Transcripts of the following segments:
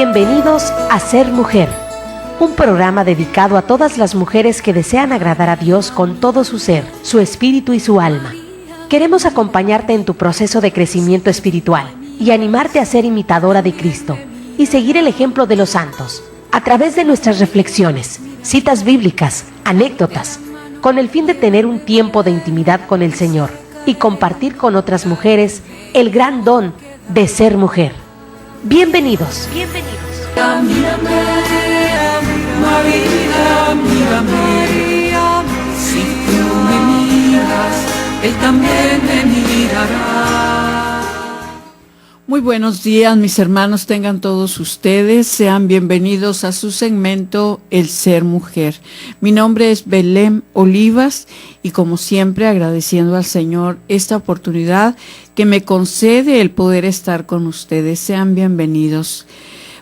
Bienvenidos a Ser Mujer, un programa dedicado a todas las mujeres que desean agradar a Dios con todo su ser, su espíritu y su alma. Queremos acompañarte en tu proceso de crecimiento espiritual y animarte a ser imitadora de Cristo y seguir el ejemplo de los santos a través de nuestras reflexiones, citas bíblicas, anécdotas, con el fin de tener un tiempo de intimidad con el Señor y compartir con otras mujeres el gran don de ser mujer. Bienvenidos. Mírame, María, mírame, si tú me miras, Él también me mirará. Muy buenos días, mis hermanos, tengan todos ustedes, sean bienvenidos a su segmento El Ser Mujer. Mi nombre es Belén Olivas y como siempre agradeciendo al Señor esta oportunidad que me concede el poder estar con ustedes. Sean bienvenidos.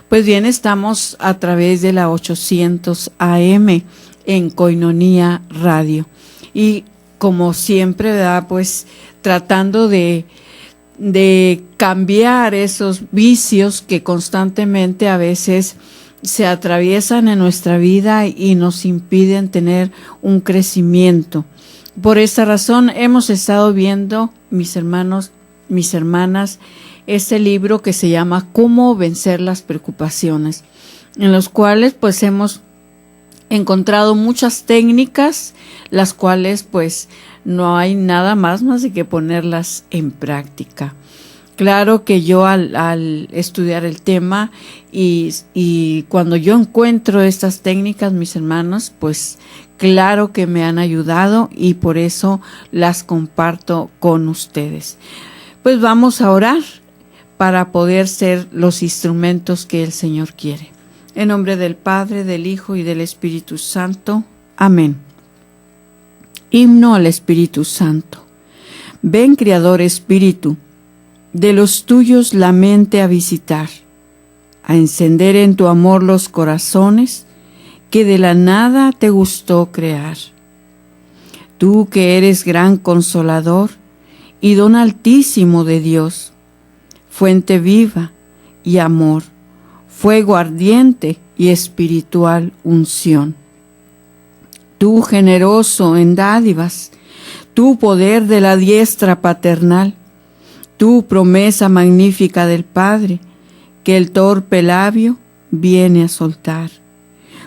Pues bien, estamos a través de la 800 AM en Koinonia Radio y como siempre, ¿verdad? Pues tratando de cambiar esos vicios que constantemente a veces se atraviesan en nuestra vida y nos impiden tener un crecimiento. Por esta razón hemos estado viendo, mis hermanos, mis hermanas, este libro que se llama Cómo vencer las preocupaciones, en los cuales pues hemos encontrado muchas técnicas, las cuales pues no hay nada más de que ponerlas en práctica. Claro que yo al estudiar el tema y cuando yo encuentro estas técnicas, mis hermanos, pues claro que me han ayudado y por eso las comparto con ustedes. Pues vamos a orar para poder ser los instrumentos que el Señor quiere. En nombre del Padre, del Hijo y del Espíritu Santo. Amén. Himno al Espíritu Santo. Ven, Criador Espíritu, de los tuyos la mente a visitar, a encender en tu amor los corazones que de la nada te gustó crear. Tú que eres gran consolador y don altísimo de Dios, fuente viva y amor, fuego ardiente y espiritual unción. Tú generoso en dádivas, tú poder de la diestra paternal, tú promesa magnífica del Padre, que el torpe labio viene a soltar.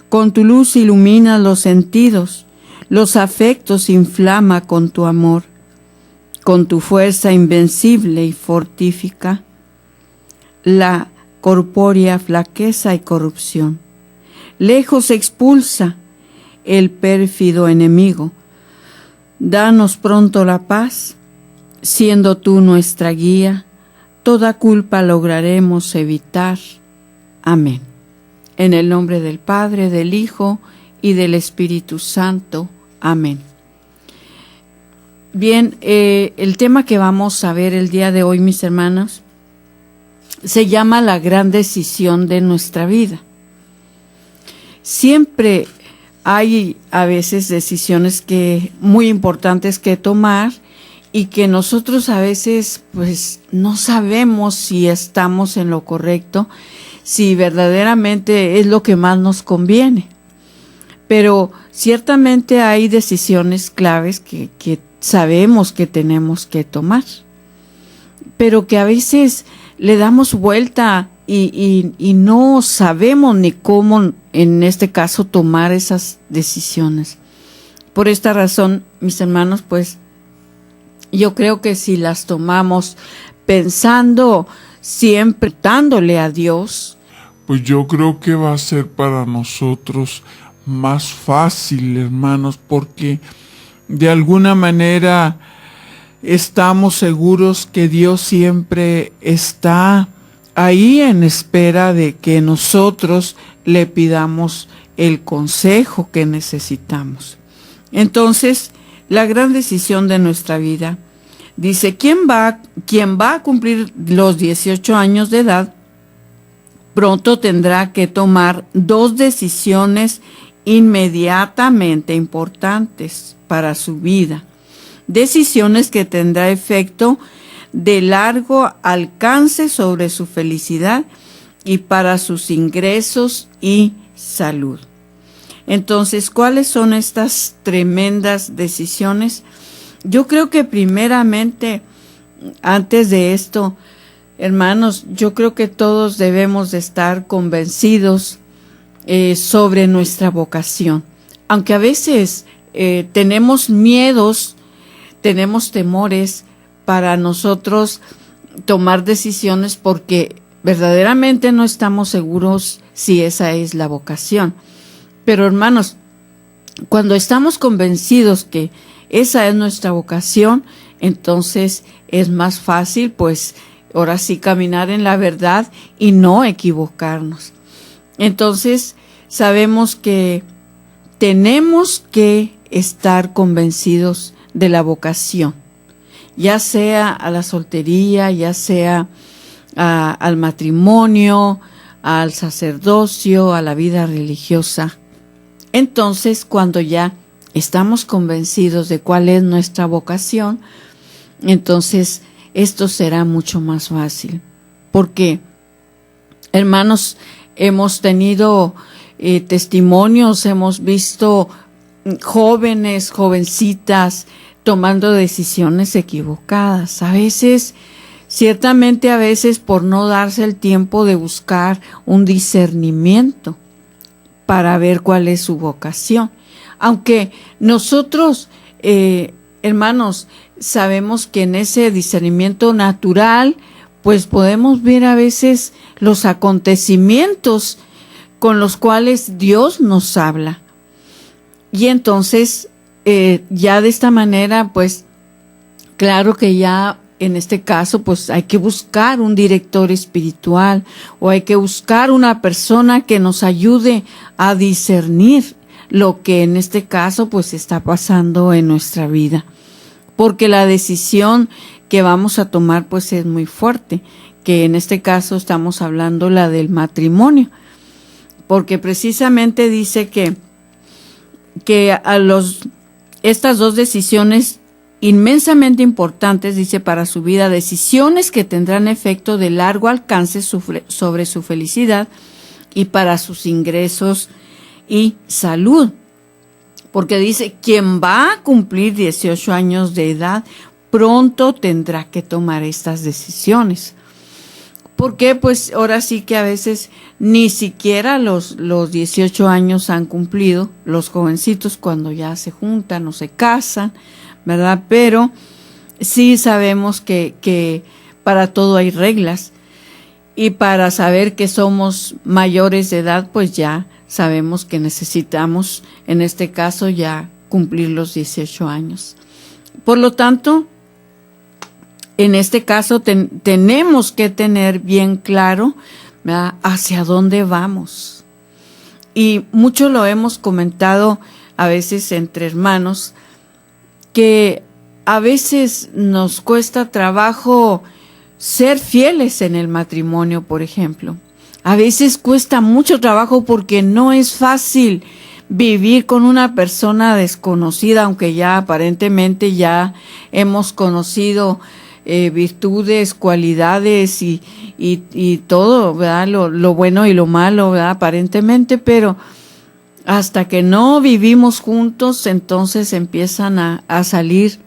Con tu luz iluminas los sentidos, los afectos inflama con tu amor, con tu fuerza invencible y fortífica la corpórea flaqueza y corrupción. Lejos expulsa el pérfido enemigo. Danos pronto la paz, siendo tú nuestra guía, toda culpa lograremos evitar. Amén. En el nombre del Padre, del Hijo y del Espíritu Santo. Amén. Bien, el tema que vamos a ver el día de hoy, mis hermanos, se llama la gran decisión de nuestra vida. Siempre hay a veces decisiones muy importantes que tomar y que nosotros a veces pues no sabemos si estamos en lo correcto, si verdaderamente es lo que más nos conviene. Pero ciertamente hay decisiones claves que sabemos que tenemos que tomar, pero que a veces le damos vuelta y no sabemos ni cómo, en este caso, tomar esas decisiones. Por esta razón, mis hermanos, pues yo creo que si las tomamos pensando siempre, dándole a Dios, pues yo creo que va a ser para nosotros más fácil, hermanos, porque de alguna manera estamos seguros que Dios siempre está ahí en espera de que nosotros le pidamos el consejo que necesitamos. Entonces, la gran decisión de nuestra vida dice, quien va a cumplir los 18 años de edad, pronto tendrá que tomar dos decisiones inmediatamente importantes para su vida. Decisiones que tendrá efecto de largo alcance sobre su felicidad y para sus ingresos y salud. Entonces, ¿cuáles son estas tremendas decisiones? Yo creo que primeramente, antes de esto, hermanos, yo creo que todos debemos de estar convencidos sobre nuestra vocación. Aunque a veces tenemos miedos, tenemos temores para nosotros tomar decisiones porque verdaderamente no estamos seguros si esa es la vocación. Pero hermanos, cuando estamos convencidos que esa es nuestra vocación, entonces es más fácil, pues, ahora sí caminar en la verdad y no equivocarnos. Entonces, sabemos que tenemos que estar convencidos de la vocación, ya sea a la soltería, ya sea al matrimonio, al sacerdocio, a la vida religiosa. Entonces, cuando ya estamos convencidos de cuál es nuestra vocación, entonces esto será mucho más fácil. Porque, hermanos, hemos tenido testimonios, hemos visto jóvenes, jovencitas tomando decisiones equivocadas. A veces, ciertamente a veces por no darse el tiempo de buscar un discernimiento para ver cuál es su vocación. Aunque nosotros, hermanos, sabemos que en ese discernimiento natural, pues podemos ver a veces los acontecimientos con los cuales Dios nos habla. Y entonces, ya de esta manera, pues, claro que ya en este caso, pues hay que buscar un director espiritual o hay que buscar una persona que nos ayude a discernir lo que en este caso, pues, está pasando en nuestra vida. Porque la decisión que vamos a tomar, pues, es muy fuerte, que en este caso estamos hablando la del matrimonio. Porque precisamente dice que estas dos decisiones inmensamente importantes, dice, para su vida, decisiones que tendrán efecto de largo alcance sobre su felicidad y para sus ingresos y salud. Porque dice, quien va a cumplir 18 años de edad, pronto tendrá que tomar estas decisiones. Porque pues ahora sí que a veces ni siquiera los 18 años han cumplido los jovencitos cuando ya se juntan o se casan, ¿verdad? Pero sí sabemos que para todo hay reglas y para saber que somos mayores de edad, pues ya sabemos que necesitamos, en este caso, ya cumplir los 18 años. Por lo tanto, en este caso tenemos que tener bien claro, ¿verdad?, hacia dónde vamos. Y mucho lo hemos comentado a veces entre hermanos, que a veces nos cuesta trabajo ser fieles en el matrimonio, por ejemplo. A veces cuesta mucho trabajo porque no es fácil vivir con una persona desconocida, aunque ya aparentemente ya hemos conocido virtudes, cualidades y todo, ¿verdad? Lo bueno y lo malo, ¿verdad? Aparentemente, pero hasta que no vivimos juntos, entonces empiezan a salir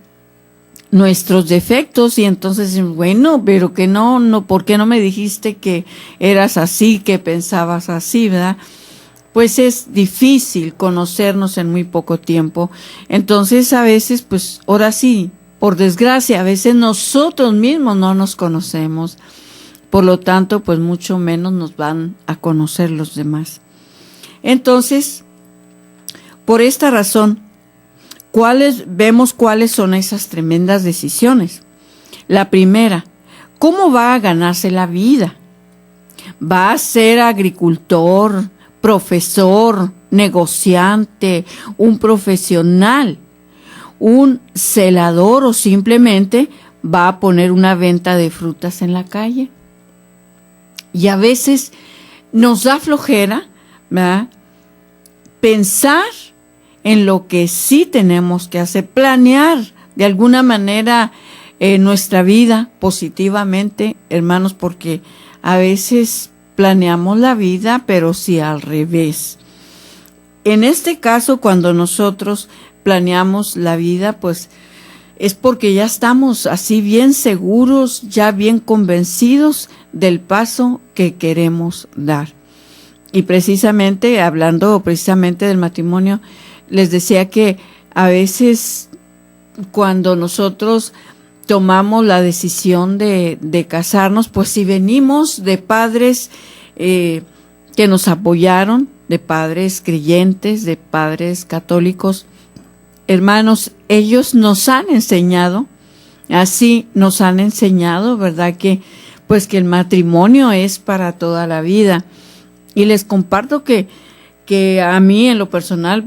nuestros defectos y entonces, bueno, pero que no, ¿por qué no me dijiste que eras así, que pensabas así, verdad? Pues es difícil conocernos en muy poco tiempo. Entonces, a veces, pues, ahora sí, por desgracia, a veces nosotros mismos no nos conocemos. Por lo tanto, pues, mucho menos nos van a conocer los demás. Entonces, por esta razón, vemos cuáles son esas tremendas decisiones. La primera, ¿cómo va a ganarse la vida? ¿Va a ser agricultor, profesor, negociante, un profesional, un celador o simplemente va a poner una venta de frutas en la calle? Y a veces nos da flojera, ¿verdad?, pensar en lo que sí tenemos que hacer, planear de alguna manera nuestra vida positivamente, hermanos, porque a veces planeamos la vida, pero sí al revés. En este caso, cuando nosotros planeamos la vida, pues es porque ya estamos así bien seguros, ya bien convencidos del paso que queremos dar. Y precisamente, hablando precisamente del matrimonio, les decía que a veces cuando nosotros tomamos la decisión de casarnos, pues si venimos de padres que nos apoyaron, de padres creyentes, de padres católicos, hermanos, ellos nos han enseñado, así nos han enseñado, ¿verdad? Que pues que el matrimonio es para toda la vida. Y les comparto que a mí en lo personal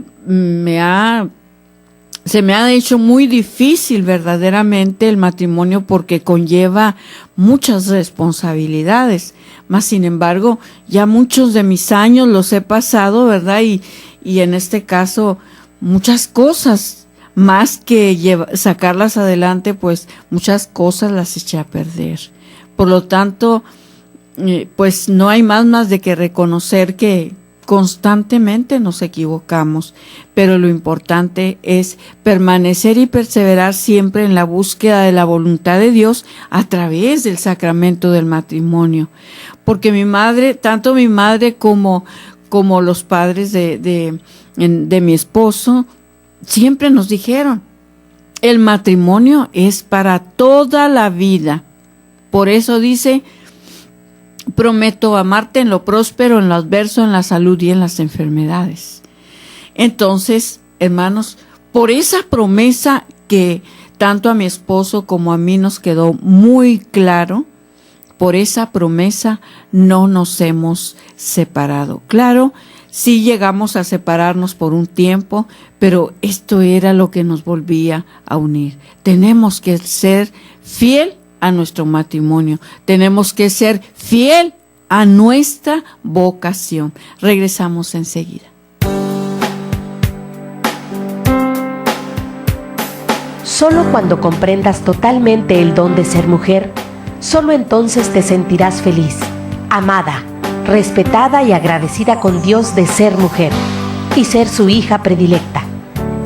se me ha hecho muy difícil verdaderamente el matrimonio porque conlleva muchas responsabilidades. Mas sin embargo, ya muchos de mis años los he pasado, ¿verdad? Y en este caso, muchas cosas, más que sacarlas adelante, pues muchas cosas las eché a perder. Por lo tanto, pues no hay más de que reconocer que constantemente nos equivocamos, pero lo importante es permanecer y perseverar siempre en la búsqueda de la voluntad de Dios a través del sacramento del matrimonio. Porque mi madre, tanto mi madre como los padres de mi esposo, siempre nos dijeron, el matrimonio es para toda la vida. Por eso dice, prometo amarte en lo próspero, en lo adverso, en la salud y en las enfermedades. Entonces, hermanos, por esa promesa que tanto a mi esposo como a mí nos quedó muy claro, por esa promesa no nos hemos separado. Claro, sí llegamos a separarnos por un tiempo, pero esto era lo que nos volvía a unir. Tenemos que ser fiel a nuestro matrimonio. Tenemos que ser fiel a nuestra vocación. Regresamos enseguida. Solo cuando comprendas totalmente el don de ser mujer, solo entonces te sentirás feliz, amada, respetada y agradecida con Dios de ser mujer y ser su hija predilecta.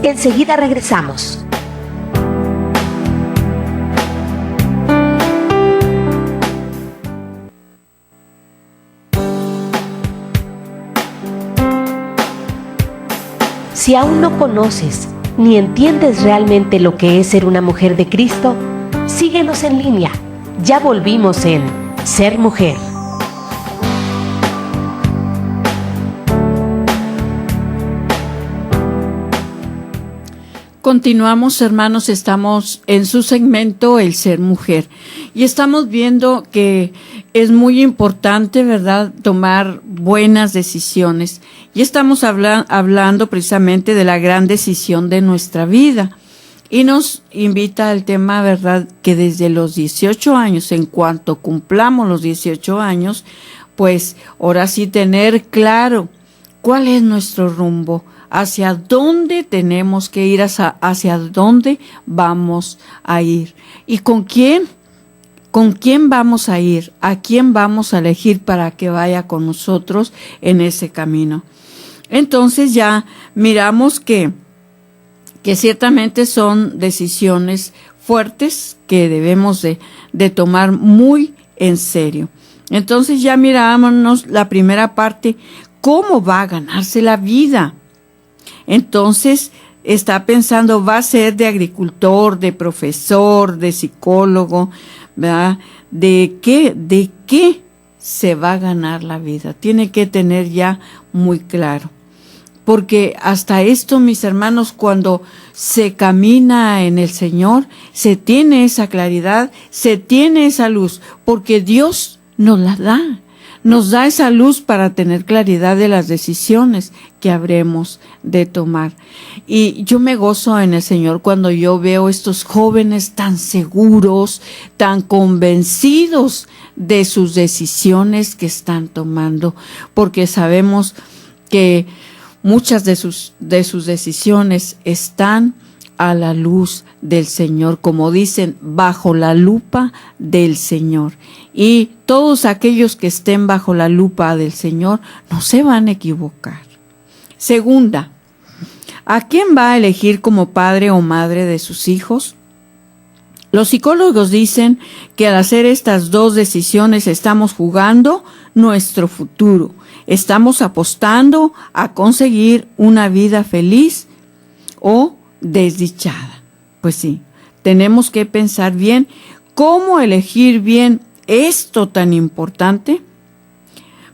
Enseguida regresamos. Si aún no conoces ni entiendes realmente lo que es ser una mujer de Cristo, síguenos en línea. Ya volvimos en Ser Mujer. Continuamos, hermanos, estamos en su segmento El Ser Mujer y estamos viendo que es muy importante, ¿verdad?, tomar buenas decisiones y estamos hablando precisamente de la gran decisión de nuestra vida y nos invita al tema, ¿verdad?, que desde los 18 años, en cuanto cumplamos los 18 años, pues ahora sí tener claro cuál es nuestro rumbo, hacia dónde tenemos que ir, hacia dónde vamos a ir y con quién vamos a ir, a quién vamos a elegir para que vaya con nosotros en ese camino. Entonces ya miramos que ciertamente son decisiones fuertes que debemos de tomar muy en serio. Entonces ya mirámonos la primera parte, ¿cómo va a ganarse la vida? Entonces está pensando, va a ser de agricultor, de profesor, de psicólogo, ¿verdad? ¿De qué se va a ganar la vida? Tiene que tener ya muy claro. Porque hasta esto, mis hermanos, cuando se camina en el Señor, se tiene esa claridad, se tiene esa luz, porque Dios nos la da. Nos da esa luz para tener claridad de las decisiones que habremos de tomar. Y yo me gozo en el Señor cuando yo veo estos jóvenes tan seguros, tan convencidos de sus decisiones que están tomando, porque sabemos que muchas de sus decisiones están a la luz del Señor, como dicen, bajo la lupa del Señor. Y todos aquellos que estén bajo la lupa del Señor no se van a equivocar. Segunda, ¿a quién va a elegir como padre o madre de sus hijos? Los psicólogos dicen que al hacer estas dos decisiones estamos jugando nuestro futuro. Estamos apostando a conseguir una vida feliz o desdichada. Pues sí, tenemos que pensar bien cómo elegir bien esto tan importante.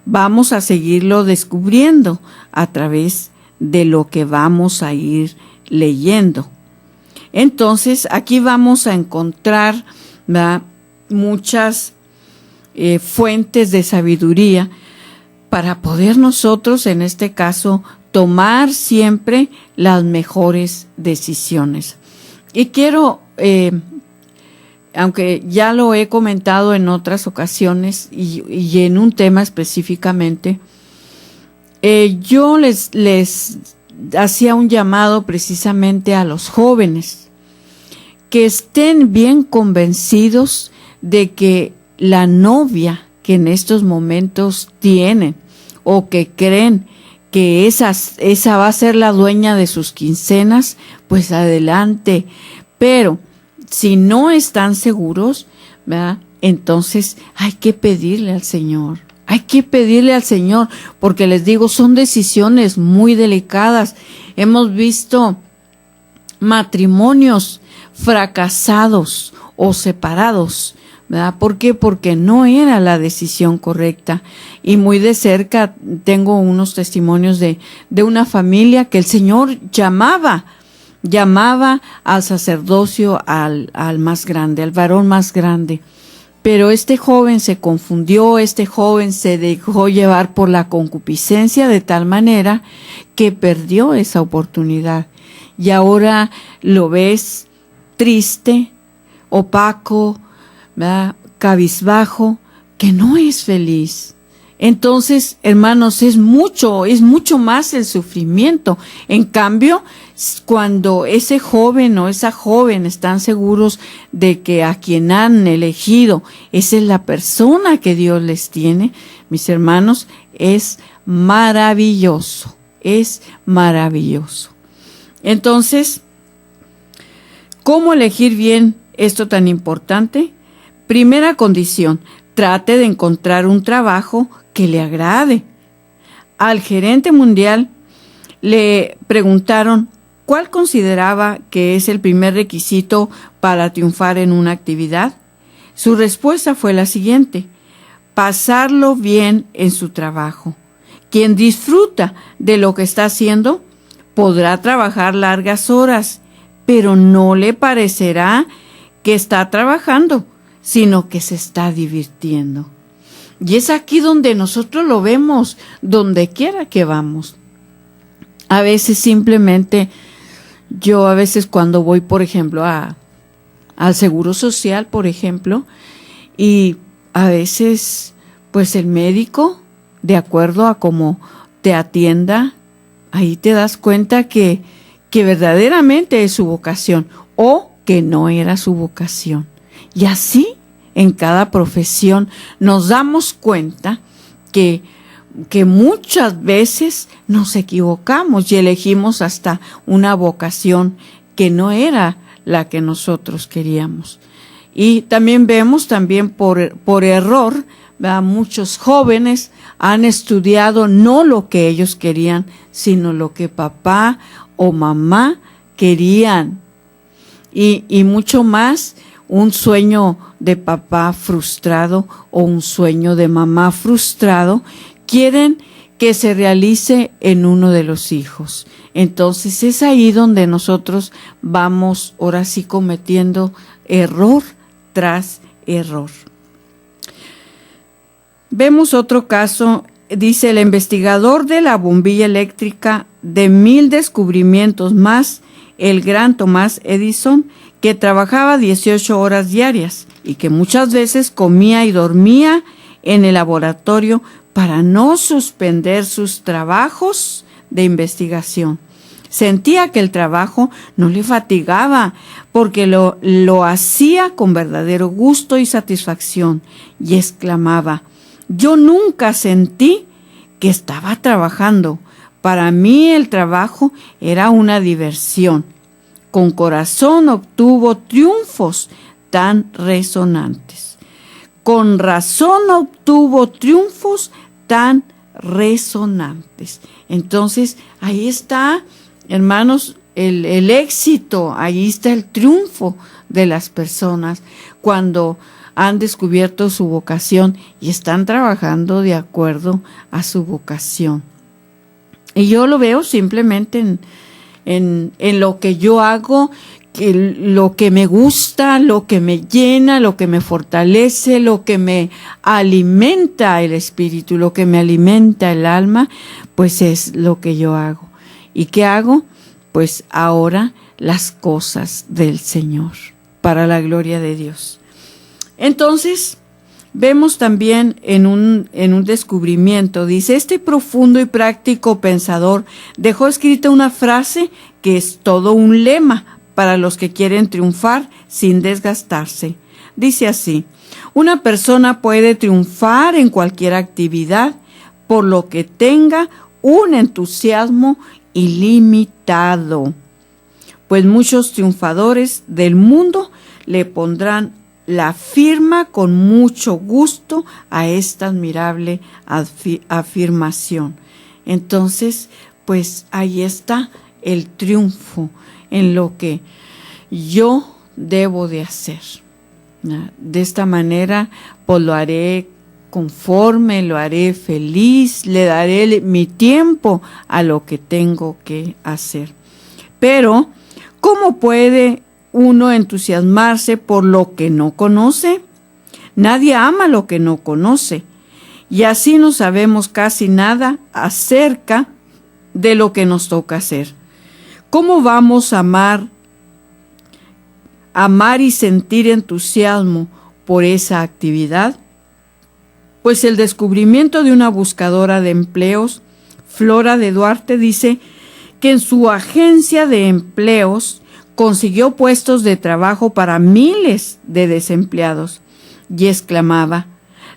Vamos a seguirlo descubriendo a través de lo que vamos a ir leyendo. Entonces, aquí vamos a encontrar, ¿verdad?, muchas fuentes de sabiduría para poder nosotros, en este caso, tomar siempre las mejores decisiones. Y quiero, aunque ya lo he comentado en otras ocasiones y en un tema específicamente, yo les hacía un llamado precisamente a los jóvenes que estén bien convencidos de que la novia que en estos momentos tienen o que creen que esa va a ser la dueña de sus quincenas, pues adelante. Pero si no están seguros, ¿verdad?, entonces hay que pedirle al Señor. Hay que pedirle al Señor, porque les digo, son decisiones muy delicadas. Hemos visto matrimonios fracasados o separados, ¿verdad? ¿Por qué? Porque no era la decisión correcta. Y muy de cerca tengo unos testimonios de una familia que el Señor llamaba al sacerdocio al más grande, al varón más grande. Pero este joven se confundió, este joven se dejó llevar por la concupiscencia de tal manera que perdió esa oportunidad. Y ahora lo ves triste, opaco, ¿verdad?, cabizbajo, que no es feliz. Entonces, hermanos, es mucho más el sufrimiento. En cambio, cuando ese joven o esa joven están seguros de que a quien han elegido, esa es la persona que Dios les tiene, mis hermanos, es maravilloso, es maravilloso. Entonces, ¿cómo elegir bien esto tan importante? Primera condición, trate de encontrar un trabajo que le agrade. Al gerente mundial le preguntaron cuál consideraba que es el primer requisito para triunfar en una actividad. Su respuesta fue la siguiente: pasarlo bien en su trabajo. Quien disfruta de lo que está haciendo podrá trabajar largas horas, pero no le parecerá que está trabajando, sino que se está divirtiendo. Y es aquí donde nosotros lo vemos, donde quiera que vamos. A veces simplemente, yo a veces cuando voy, por ejemplo, al Seguro Social, por ejemplo, y a veces, pues el médico, de acuerdo a cómo te atienda, ahí te das cuenta que verdaderamente es su vocación o que no era su vocación. Y así en cada profesión nos damos cuenta que muchas veces nos equivocamos y elegimos hasta una vocación que no era la que nosotros queríamos. Y también vemos por error, ¿verdad?, muchos jóvenes han estudiado no lo que ellos querían, sino lo que papá o mamá querían. Y mucho más, un sueño de papá frustrado o un sueño de mamá frustrado, quieren que se realice en uno de los hijos. Entonces es ahí donde nosotros vamos ahora sí cometiendo error tras error. Vemos otro caso, dice: el investigador de la bombilla eléctrica, de 1000 descubrimientos más, el gran Thomas Edison, que trabajaba 18 horas diarias y que muchas veces comía y dormía en el laboratorio para no suspender sus trabajos de investigación. Sentía que el trabajo no le fatigaba porque lo hacía con verdadero gusto y satisfacción, y exclamaba: yo nunca sentí que estaba trabajando. Para mí el trabajo era una diversión. Con corazón obtuvo triunfos tan resonantes. Con razón obtuvo triunfos tan resonantes. Entonces, ahí está, hermanos, el éxito, ahí está el triunfo de las personas cuando han descubierto su vocación y están trabajando de acuerdo a su vocación. Y yo lo veo simplemente en lo que yo hago, lo que me gusta, lo que me llena, lo que me fortalece, lo que me alimenta el espíritu, lo que me alimenta el alma, pues es lo que yo hago. ¿Y qué hago? Pues ahora las cosas del Señor, para la gloria de Dios. Entonces, vemos también en un descubrimiento, dice: este profundo y práctico pensador dejó escrita una frase que es todo un lema para los que quieren triunfar sin desgastarse. Dice así: una persona puede triunfar en cualquier actividad por lo que tenga un entusiasmo ilimitado, pues muchos triunfadores del mundo le pondrán la firma con mucho gusto a esta admirable afirmación. Entonces, pues ahí está el triunfo en lo que yo debo de hacer. De esta manera, pues lo haré conforme, lo haré feliz, le daré mi tiempo a lo que tengo que hacer. Pero, ¿cómo puede uno entusiasmarse por lo que no conoce? Nadie ama lo que no conoce, y así no sabemos casi nada acerca de lo que nos toca hacer. ¿Cómo vamos a amar y sentir entusiasmo por esa actividad? Pues el descubrimiento de una buscadora de empleos, Flora de Duarte, dice que en su agencia de empleos consiguió puestos de trabajo para miles de desempleados, y exclamaba: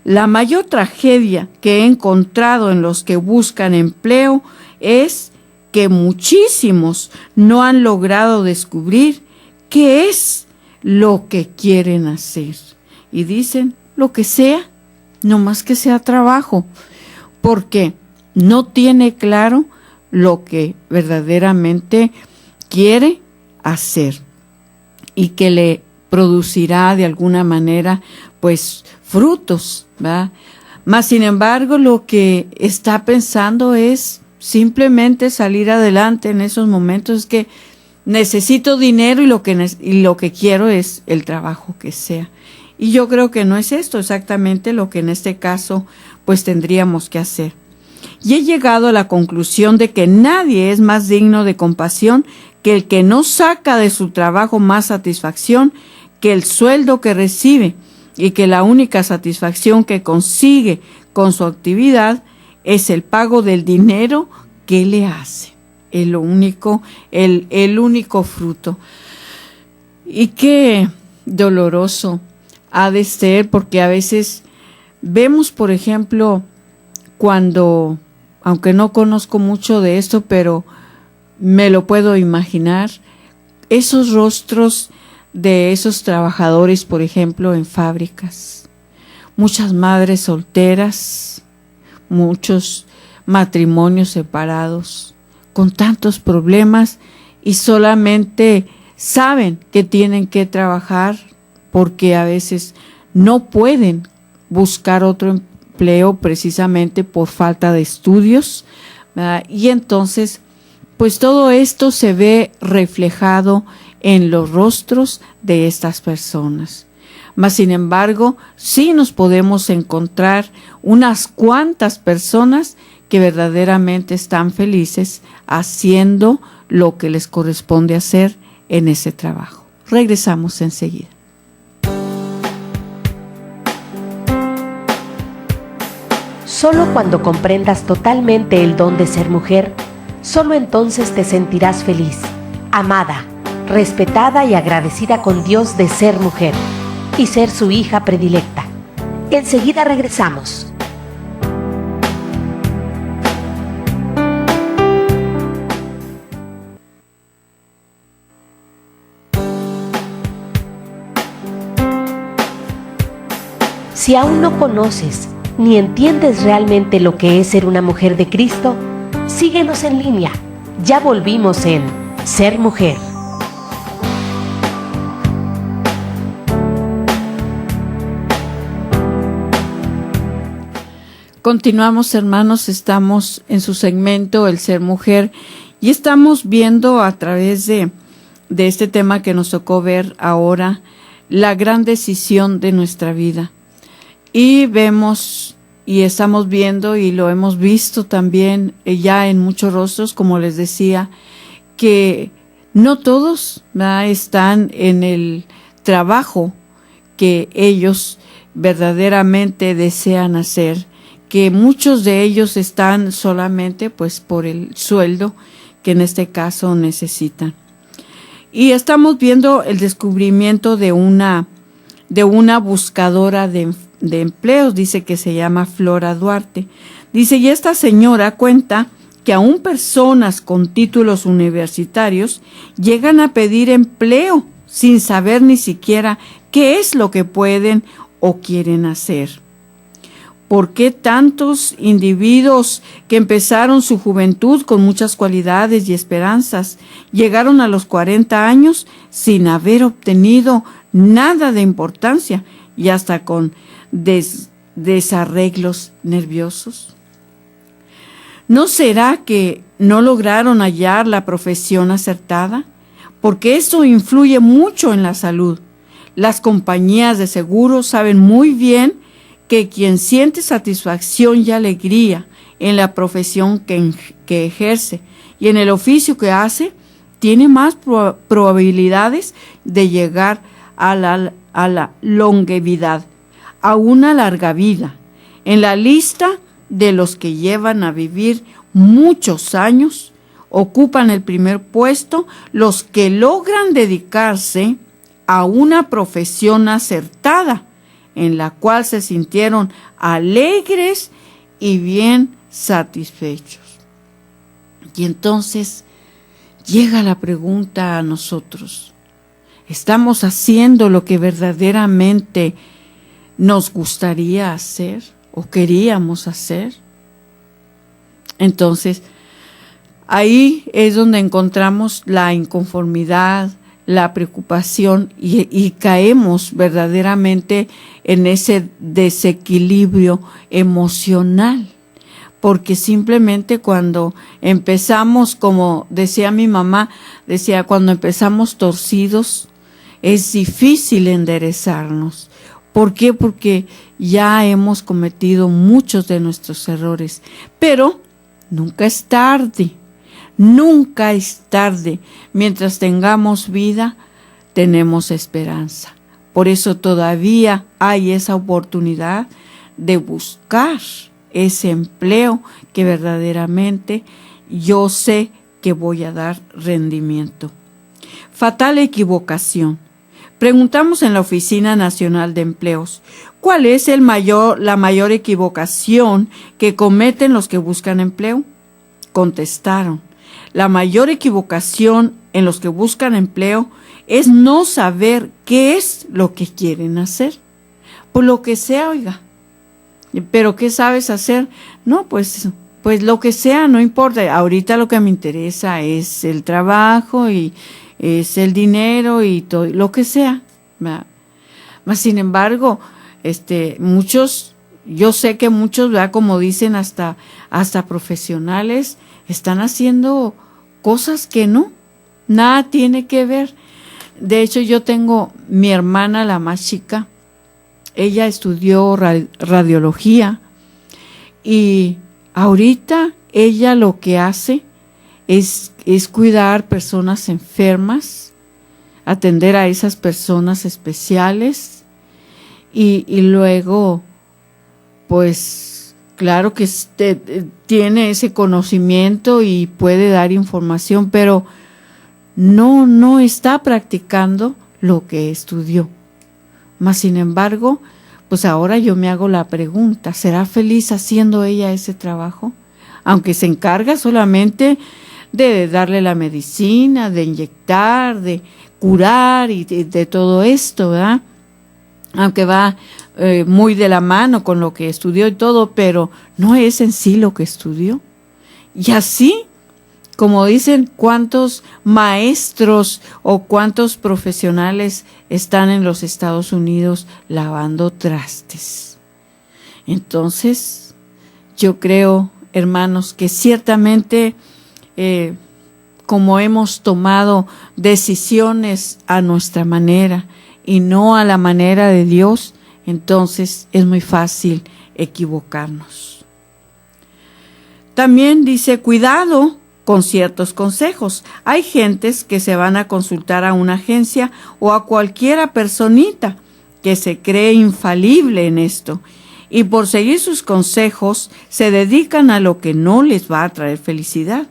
la mayor tragedia que he encontrado en los que buscan empleo es que muchísimos no han logrado descubrir qué es lo que quieren hacer. Y dicen lo que sea, no más que sea trabajo, porque no tiene claro lo que verdaderamente quiere hacer y que le producirá de alguna manera pues frutos, ¿verdad? Mas sin embargo lo que está pensando es simplemente salir adelante en esos momentos. Es que necesito dinero y lo que quiero es el trabajo que sea. Y yo creo que no es esto exactamente lo que en este caso pues tendríamos que hacer. Y he llegado a la conclusión de que nadie es más digno de compasión que el que no saca de su trabajo más satisfacción que el sueldo que recibe, y que la única satisfacción que consigue con su actividad es el pago del dinero que le hace. El único fruto. Y qué doloroso ha de ser, porque a veces vemos, por ejemplo, cuando, aunque no conozco mucho de esto, pero me lo puedo imaginar, esos rostros de esos trabajadores, por ejemplo, en fábricas, muchas madres solteras, muchos matrimonios separados, con tantos problemas, y solamente saben que tienen que trabajar porque a veces no pueden buscar otro empleo precisamente por falta de estudios, ¿verdad? Y entonces, pues todo esto se ve reflejado en los rostros de estas personas. Mas sin embargo, sí nos podemos encontrar unas cuantas personas que verdaderamente están felices haciendo lo que les corresponde hacer en ese trabajo. Regresamos enseguida. Solo cuando comprendas totalmente el don de ser mujer, Solo entonces te sentirás feliz, amada, respetada y agradecida con Dios de ser mujer y ser su hija predilecta. Enseguida regresamos. Si aún no conoces ni entiendes realmente lo que es ser una mujer de Cristo, síguenos en línea. Ya volvimos en Ser Mujer. Continuamos, hermanos, estamos en su segmento El Ser Mujer y estamos viendo a través de este tema que nos tocó ver ahora, la gran decisión de nuestra vida. Y vemos y estamos viendo y lo hemos visto también ya en muchos rostros, como les decía, que no todos, ¿verdad?, están en el trabajo que ellos verdaderamente desean hacer, que muchos de ellos están solamente pues por el sueldo que en este caso necesitan. Y estamos viendo el descubrimiento de una buscadora de empleos, dice que se llama Flora Duarte. Dice, y esta señora cuenta que aún personas con títulos universitarios llegan a pedir empleo sin saber ni siquiera qué es lo que pueden o quieren hacer. ¿Por qué tantos individuos que empezaron su juventud con muchas cualidades y esperanzas llegaron a los 40 años sin haber obtenido nada de importancia y hasta con desarreglos nerviosos? ¿No será que no lograron hallar la profesión acertada? Porque eso influye mucho en la salud. Las compañías de seguros saben muy bien que quien siente satisfacción y alegría en la profesión que ejerce y en el oficio que hace, tiene más probabilidades de llegar a la longevidad, a una larga vida. En la lista de los que llevan a vivir muchos años, ocupan el primer puesto los que logran dedicarse a una profesión acertada, en la cual se sintieron alegres y bien satisfechos. Y entonces llega la pregunta a nosotros: ¿estamos haciendo lo que verdaderamente nos gustaría hacer o queríamos hacer? Entonces, ahí es donde encontramos la inconformidad, la preocupación y caemos verdaderamente en ese desequilibrio emocional. Porque simplemente cuando empezamos, como decía mi mamá, decía, cuando empezamos torcidos, es difícil enderezarnos. ¿Por qué? Porque ya hemos cometido muchos de nuestros errores. Pero nunca es tarde. Nunca es tarde. Mientras tengamos vida, tenemos esperanza. Por eso todavía hay esa oportunidad de buscar ese empleo que verdaderamente yo sé que voy a dar rendimiento. Fatal equivocación. Preguntamos en la Oficina Nacional de Empleos, ¿cuál es la mayor equivocación que cometen los que buscan empleo? Contestaron, la mayor equivocación en los que buscan empleo es no saber qué es lo que quieren hacer. Por lo que sea, oiga. ¿Pero qué sabes hacer? No, pues lo que sea, no importa. Ahorita lo que me interesa es el trabajo y es el dinero y todo, lo que sea. Mas, sin embargo, muchos, yo sé que muchos, ¿verdad?, como dicen, hasta profesionales, están haciendo cosas que no, nada tiene que ver. De hecho, yo tengo mi hermana, la más chica, ella estudió radiología y ahorita ella lo que hace es cuidar personas enfermas, atender a esas personas especiales y luego pues claro que tiene ese conocimiento y puede dar información, pero no está practicando lo que estudió. Mas, sin embargo, pues ahora yo me hago la pregunta, ¿será feliz haciendo ella ese trabajo? Aunque se encarga solamente de darle la medicina, de inyectar, de curar y de todo esto, ¿verdad? Aunque va muy de la mano con lo que estudió y todo, pero no es en sí lo que estudió. Y así, como dicen, ¿cuántos maestros o cuántos profesionales están en los Estados Unidos lavando trastes? Entonces, yo creo, hermanos, que ciertamente como hemos tomado decisiones a nuestra manera y no a la manera de Dios, entonces es muy fácil equivocarnos. También dice, cuidado con ciertos consejos. Hay gentes que se van a consultar a una agencia o a cualquiera personita que se cree infalible en esto y por seguir sus consejos se dedican a lo que no les va a traer felicidad.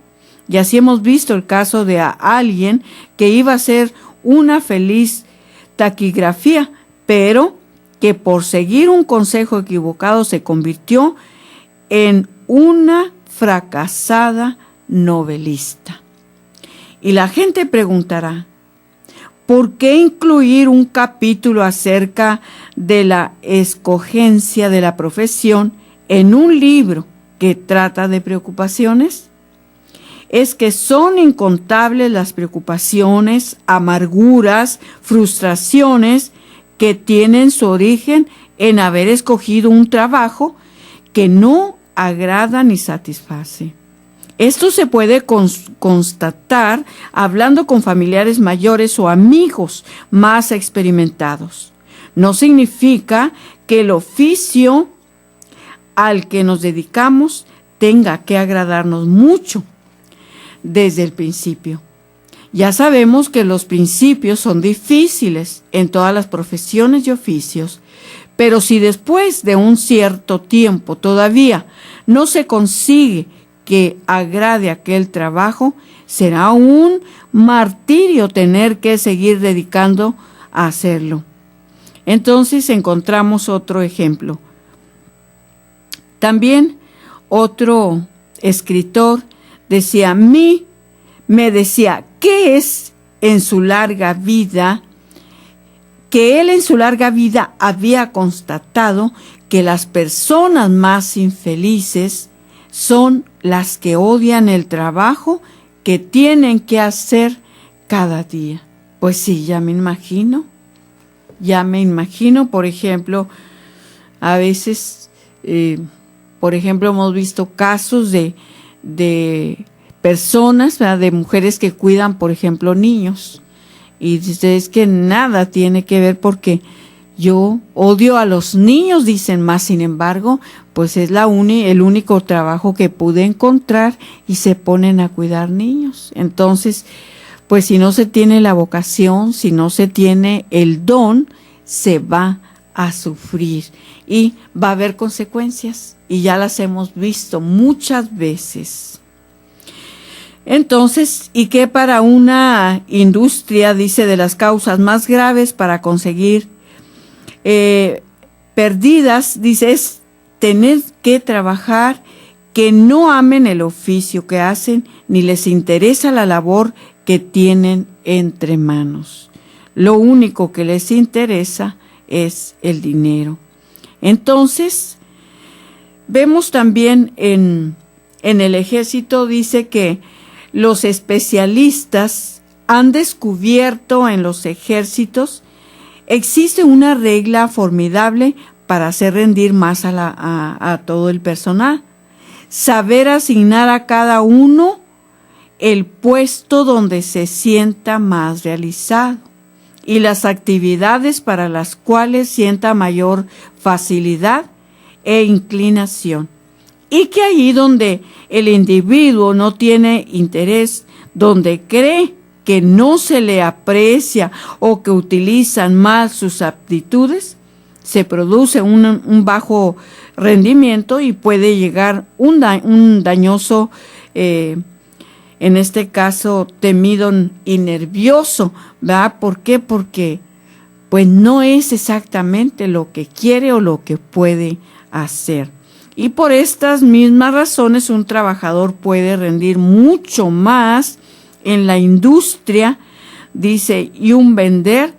Y así hemos visto el caso de alguien que iba a hacer una feliz taquigrafía, pero que por seguir un consejo equivocado se convirtió en una fracasada novelista. Y la gente preguntará, ¿por qué incluir un capítulo acerca de la escogencia de la profesión en un libro que trata de preocupaciones? Es que son incontables las preocupaciones, amarguras, frustraciones que tienen su origen en haber escogido un trabajo que no agrada ni satisface. Esto se puede constatar hablando con familiares mayores o amigos más experimentados. No significa que el oficio al que nos dedicamos tenga que agradarnos mucho desde el principio. Ya sabemos que los principios son difíciles en todas las profesiones y oficios, pero si después de un cierto tiempo todavía no se consigue que agrade aquel trabajo, será un martirio tener que seguir dedicando a hacerlo. Entonces encontramos otro ejemplo. También otro escritor decía, me decía, ¿qué es en su larga vida? Que él en su larga vida había constatado que las personas más infelices son las que odian el trabajo que tienen que hacer cada día. Pues sí, ya me imagino, por ejemplo, a veces, por ejemplo, hemos visto casos de personas, ¿verdad?, de mujeres que cuidan, por ejemplo, niños, y dice, es que nada tiene que ver porque yo odio a los niños, dicen, más sin embargo, pues es el único trabajo que pude encontrar y se ponen a cuidar niños. Entonces, pues si no se tiene la vocación, si no se tiene el don, se va a sufrir y va a haber consecuencias y ya las hemos visto muchas veces. Entonces, ¿y qué para una industria, dice, de las causas más graves para conseguir perdidas, dice, es tener que trabajar que no amen el oficio que hacen ni les interesa la labor que tienen entre manos. Lo único que les interesa es el dinero. Entonces, vemos también en el ejército, dice que los especialistas han descubierto en los ejércitos existe una regla formidable para hacer rendir más a todo el personal. Saber asignar a cada uno el puesto donde se sienta más realizado y las actividades para las cuales sienta mayor facilidad e inclinación. Y que allí donde el individuo no tiene interés, donde cree que no se le aprecia o que utilizan mal sus aptitudes, se produce un bajo rendimiento y puede llegar un dañoso, en este caso temido y nervioso, ¿verdad? ¿Por qué? Porque pues no es exactamente lo que quiere o lo que puede hacer. Y por estas mismas razones un trabajador puede rendir mucho más en la industria, dice, y un vender,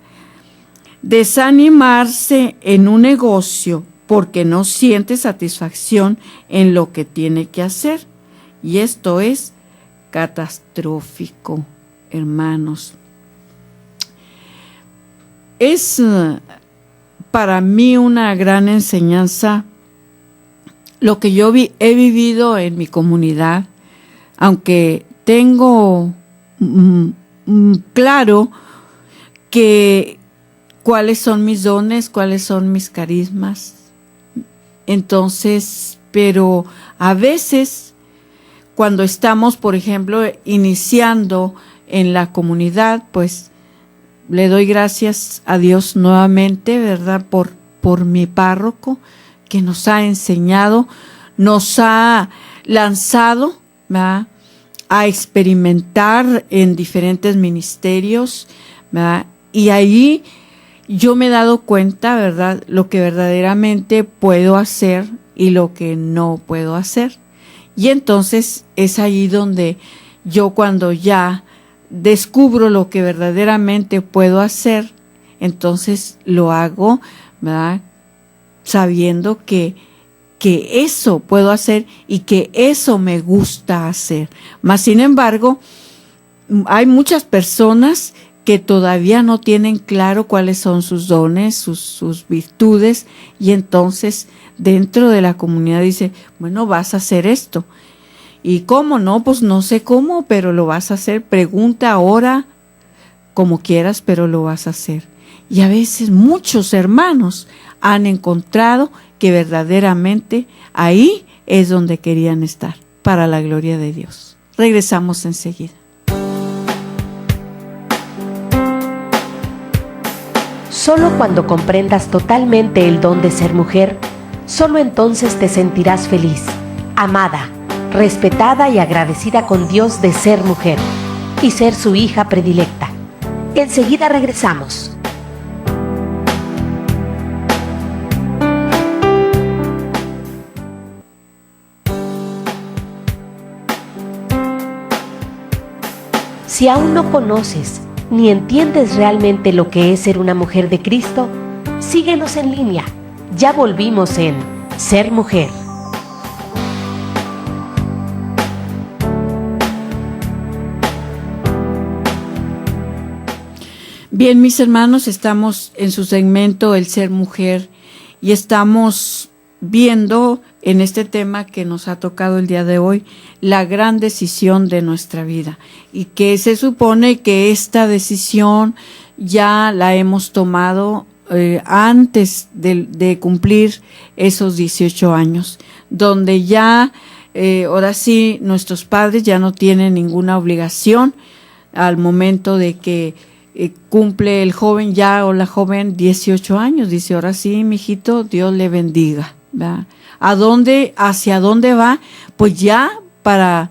desanimarse en un negocio porque no siente satisfacción en lo que tiene que hacer. Y esto es catastrófico, hermanos. Es para mí una gran enseñanza lo que yo he vivido en mi comunidad, aunque tengo claro que cuáles son mis dones, cuáles son mis carismas. Entonces, pero a veces cuando estamos, por ejemplo, iniciando en la comunidad, pues le doy gracias a Dios nuevamente, ¿verdad? Por mi párroco, que nos ha enseñado, nos ha lanzado, ¿verdad?, a experimentar en diferentes ministerios, ¿verdad? Y ahí yo me he dado cuenta, ¿verdad?, lo que verdaderamente puedo hacer y lo que no puedo hacer. Y entonces es ahí donde yo, cuando ya descubro lo que verdaderamente puedo hacer, entonces lo hago, ¿verdad?, sabiendo que eso puedo hacer y que eso me gusta hacer. Mas, sin embargo, hay muchas personas que todavía no tienen claro cuáles son sus dones, sus virtudes, y entonces dentro de la comunidad dice, bueno, vas a hacer esto. ¿Y cómo? No, pues no sé cómo, pero lo vas a hacer. Pregunta ahora, como quieras, pero lo vas a hacer. Y a veces muchos hermanos han encontrado que verdaderamente ahí es donde querían estar, para la gloria de Dios. Regresamos enseguida. Solo cuando comprendas totalmente el don de ser mujer, solo entonces te sentirás feliz, amada, respetada y agradecida con Dios de ser mujer y ser su hija predilecta. Enseguida regresamos. Si aún no conoces ni entiendes realmente lo que es ser una mujer de Cristo, síguenos en línea. Ya volvimos en Ser Mujer. Bien, mis hermanos, estamos en su segmento El Ser Mujer y estamos viendo en este tema que nos ha tocado el día de hoy, la gran decisión de nuestra vida, y que se supone que esta decisión ya la hemos tomado antes de cumplir esos 18 años, donde ya ahora sí nuestros padres ya no tienen ninguna obligación al momento de que cumple el joven ya o la joven 18 años, dice, ahora sí, mijito, Dios le bendiga, ¿verdad? ¿Hacia dónde va? Pues ya para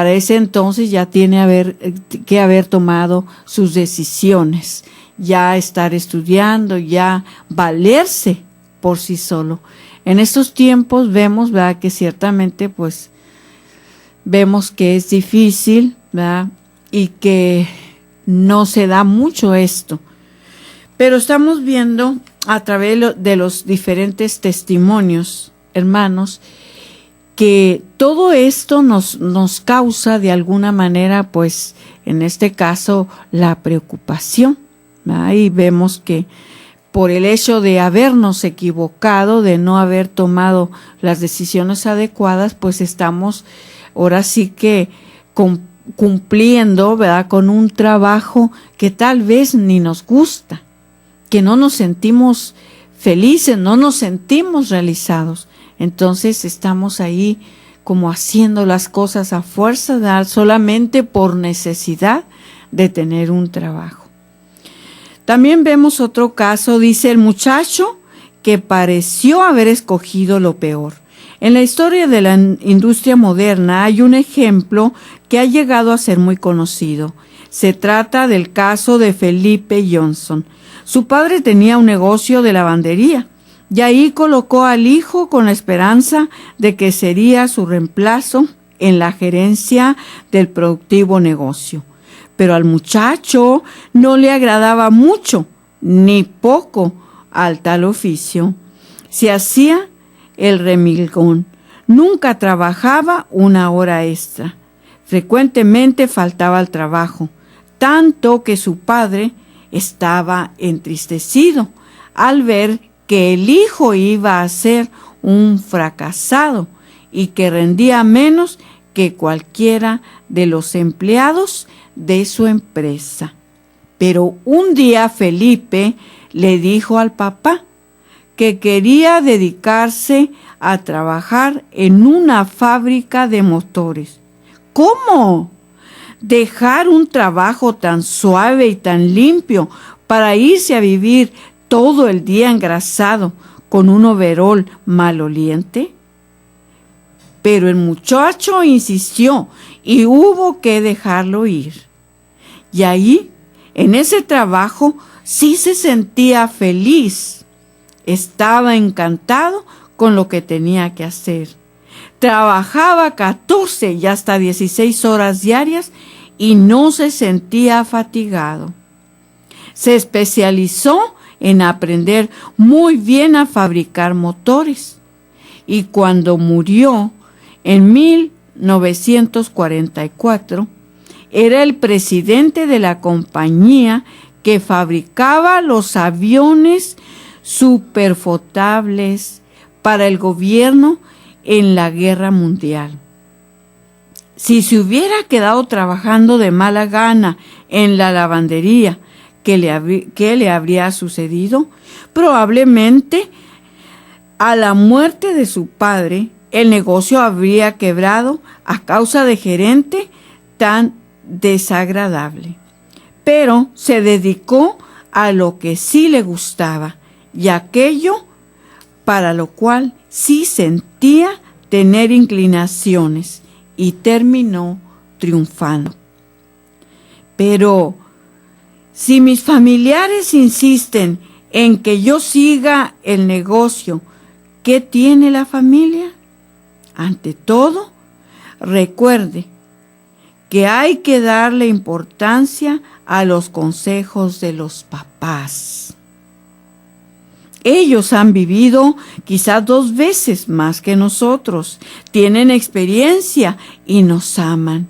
ese entonces ya tiene que haber tomado sus decisiones, ya estar estudiando, ya valerse por sí solo. En estos tiempos vemos, ¿verdad?, que ciertamente pues vemos que es difícil, ¿verdad?, y que no se da mucho esto. Pero estamos viendo a través de los diferentes testimonios, hermanos, que todo esto nos causa de alguna manera, pues, en este caso, la preocupación. Ahí vemos que por el hecho de habernos equivocado, de no haber tomado las decisiones adecuadas, pues estamos ahora sí que cumpliendo, ¿verdad?, con un trabajo que tal vez ni nos gusta, que no nos sentimos felices, no nos sentimos realizados. Entonces estamos ahí como haciendo las cosas a fuerza, ¿verdad?, solamente por necesidad de tener un trabajo. También vemos otro caso, dice el muchacho que pareció haber escogido lo peor. En la historia de la industria moderna hay un ejemplo que ha llegado a ser muy conocido. Se trata del caso de Felipe Johnson. Su padre tenía un negocio de lavandería y ahí colocó al hijo con la esperanza de que sería su reemplazo en la gerencia del productivo negocio. Pero al muchacho no le agradaba mucho, ni poco, al tal oficio. Se hacía el remilgón, nunca trabajaba una hora extra. Frecuentemente faltaba al trabajo, tanto que su padre estaba entristecido al ver que el hijo iba a ser un fracasado y que rendía menos que cualquiera de los empleados de su empresa. Pero un día Felipe le dijo al papá que quería dedicarse a trabajar en una fábrica de motores. ¿Cómo? ¿Dejar un trabajo tan suave y tan limpio para irse a vivir todo el día engrasado con un overol maloliente? Pero el muchacho insistió y hubo que dejarlo ir. Y ahí, en ese trabajo, sí se sentía feliz. Estaba encantado con lo que tenía que hacer. Trabajaba 14 y hasta 16 horas diarias y no se sentía fatigado. Se especializó en aprender muy bien a fabricar motores. Y cuando murió, en 1944, era el presidente de la compañía que fabricaba los aviones superfotables para el gobierno en la Guerra Mundial. Si se hubiera quedado trabajando de mala gana en la lavandería, ¿qué le habría sucedido? Probablemente a la muerte de su padre, el negocio habría quebrado a causa de gerente tan desagradable. Pero se dedicó a lo que sí le gustaba y aquello para lo cual sí sentía tener inclinaciones y terminó triunfando. Pero si mis familiares insisten en que yo siga el negocio, ¿qué tiene la familia? Ante todo, recuerde que hay que darle importancia a los consejos de los papás. Ellos han vivido quizás 2 veces más que nosotros, tienen experiencia y nos aman.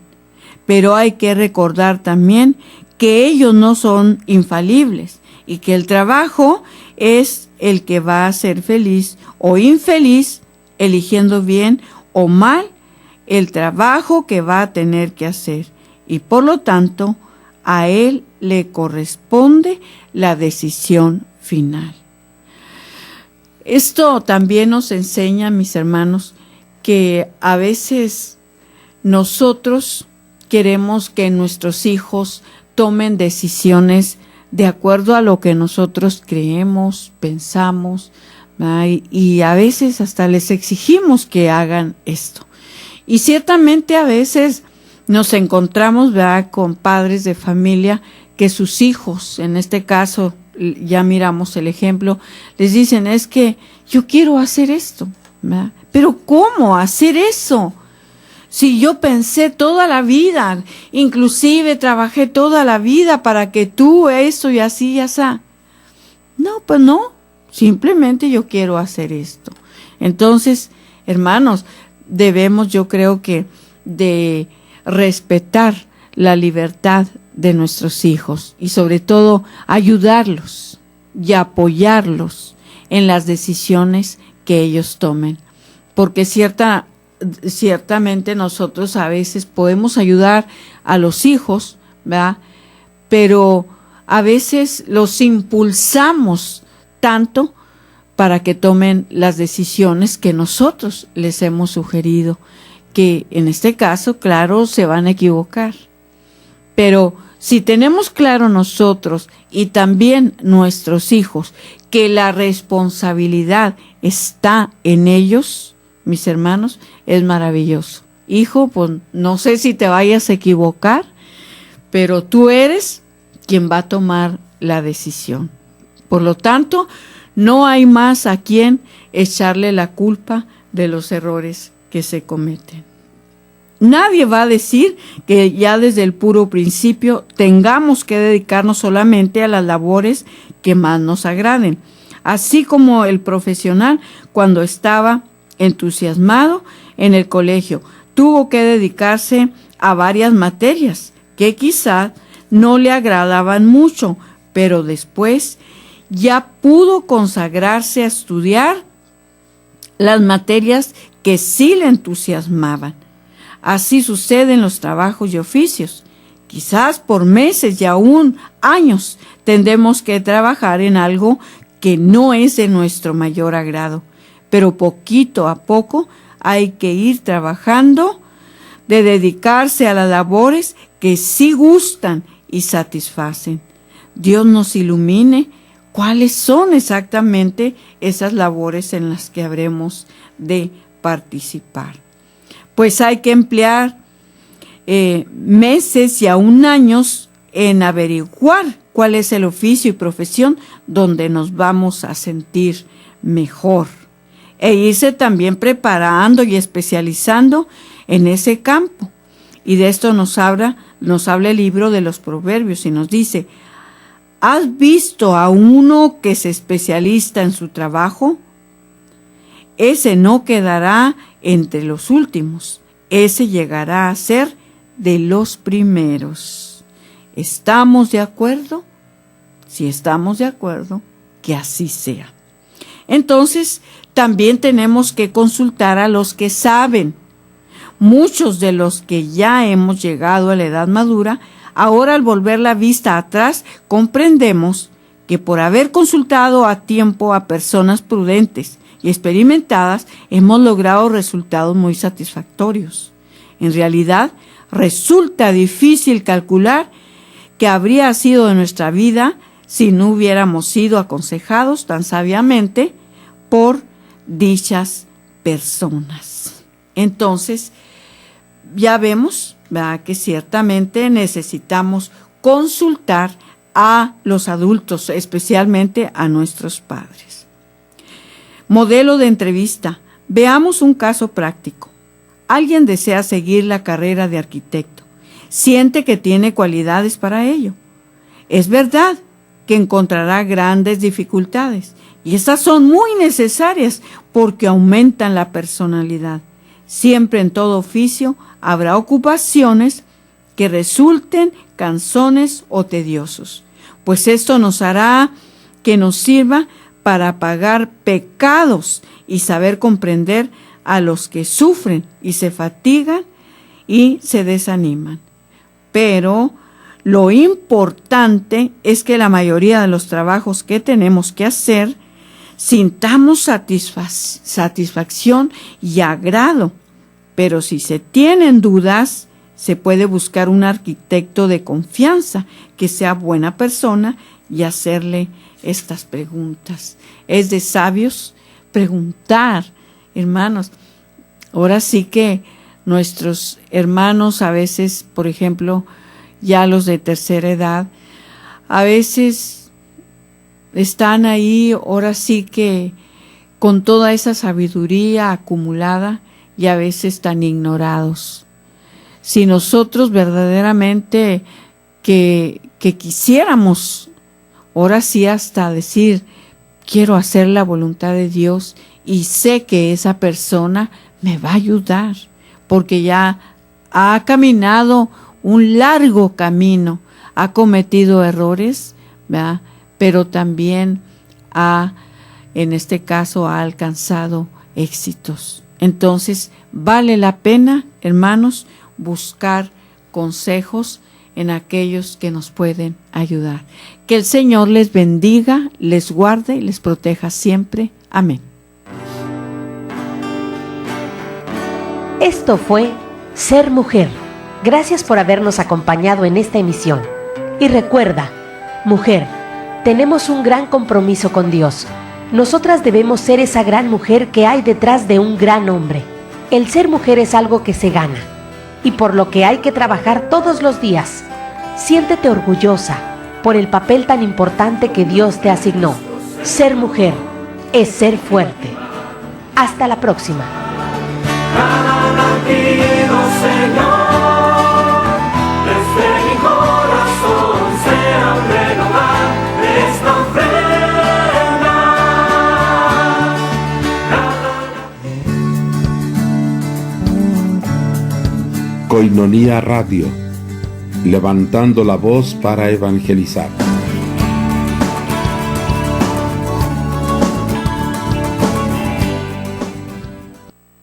Pero hay que recordar también que ellos no son infalibles y que el trabajo es el que va a hacer feliz o infeliz, eligiendo bien o mal el trabajo que va a tener que hacer. Y por lo tanto, a él le corresponde la decisión final. Esto también nos enseña, mis hermanos, que a veces nosotros queremos que nuestros hijos tomen decisiones de acuerdo a lo que nosotros creemos, pensamos, y a veces hasta les exigimos que hagan esto. Y ciertamente a veces nos encontramos, ¿verdad?, con padres de familia que sus hijos, en este caso, ya miramos el ejemplo, les dicen, es que yo quiero hacer esto, ¿verdad? Pero ¿cómo hacer eso? Si yo pensé toda la vida, inclusive trabajé toda la vida para que tú eso y así y así. No, pues no, simplemente yo quiero hacer esto. Entonces, hermanos, debemos, yo creo que, de respetar la libertad de nuestros hijos y sobre todo ayudarlos y apoyarlos en las decisiones que ellos tomen, porque ciertamente nosotros a veces podemos ayudar a los hijos, ¿verdad?, pero a veces los impulsamos tanto para que tomen las decisiones que nosotros les hemos sugerido, que en este caso, claro, se van a equivocar. Pero Si tenemos claro nosotros y también nuestros hijos que la responsabilidad está en ellos, mis hermanos, es maravilloso. Hijo, pues no sé si te vayas a equivocar, pero tú eres quien va a tomar la decisión. Por lo tanto, no hay más a quien echarle la culpa de los errores que se cometen. Nadie va a decir que ya desde el puro principio tengamos que dedicarnos solamente a las labores que más nos agraden. Así como el profesional, cuando estaba entusiasmado en el colegio, tuvo que dedicarse a varias materias que quizás no le agradaban mucho, pero después ya pudo consagrarse a estudiar las materias que sí le entusiasmaban. Así sucede en los trabajos y oficios. Quizás por meses y aún años tendremos que trabajar en algo que no es de nuestro mayor agrado, pero poquito a poco hay que ir trabajando, de dedicarse a las labores que sí gustan y satisfacen. Dios nos ilumine cuáles son exactamente esas labores en las que habremos de participar. Pues hay que emplear meses y aún años en averiguar cuál es el oficio y profesión donde nos vamos a sentir mejor, e irse también preparando y especializando en ese campo. Y de esto nos habla el libro de los Proverbios y nos dice: ¿has visto a uno que se especializa en su trabajo? Ese no quedará entre los últimos, ese llegará a ser de los primeros. ¿Estamos de acuerdo? Si estamos de acuerdo, que así sea. Entonces, también tenemos que consultar a los que saben. Muchos de los que ya hemos llegado a la edad madura, ahora al volver la vista atrás, comprendemos que por haber consultado a tiempo a personas prudentes y experimentadas, hemos logrado resultados muy satisfactorios. En realidad, resulta difícil calcular qué habría sido de nuestra vida si no hubiéramos sido aconsejados tan sabiamente por dichas personas. Entonces, ya vemos, ¿verdad?, que ciertamente necesitamos consultar a los adultos, especialmente a nuestros padres. Modelo de entrevista. Veamos un caso práctico. Alguien desea seguir la carrera de arquitecto. Siente que tiene cualidades para ello. Es verdad que encontrará grandes dificultades, y estas son muy necesarias porque aumentan la personalidad. Siempre en todo oficio habrá ocupaciones que resulten cansones o tediosos, pues esto nos hará que nos sirva para pagar pecados y saber comprender a los que sufren y se fatigan y se desaniman. Pero lo importante es que la mayoría de los trabajos que tenemos que hacer sintamos satisfacción y agrado. Pero si se tienen dudas, se puede buscar un arquitecto de confianza que sea buena persona y hacerle estas preguntas. Es de sabios preguntar, hermanos. Ahora sí que nuestros hermanos a veces, por ejemplo, ya los de tercera edad, a veces están ahí, ahora sí que con toda esa sabiduría acumulada, y a veces tan ignorados. Si nosotros verdaderamente que quisiéramos, ahora sí hasta decir, quiero hacer la voluntad de Dios y sé que esa persona me va a ayudar, porque ya ha caminado un largo camino, ha cometido errores, ¿verdad?, pero también en este caso, ha alcanzado éxitos. Entonces, vale la pena, hermanos, buscar consejos en aquellos que nos pueden ayudar. Que el Señor les bendiga, les guarde y les proteja siempre. Amén. Esto fue Ser Mujer. Gracias por habernos acompañado en esta emisión. Y recuerda, mujer, tenemos un gran compromiso con Dios. Nosotras debemos ser esa gran mujer que hay detrás de un gran hombre. El ser mujer es algo que se gana y por lo que hay que trabajar todos los días. Siéntete orgullosa por el papel tan importante que Dios te asignó. Ser mujer es ser fuerte. Hasta la próxima. Cada latido, Señor, desde mi corazón sea un renovar esta ofrenda. Koinonia Radio, levantando la voz para evangelizar.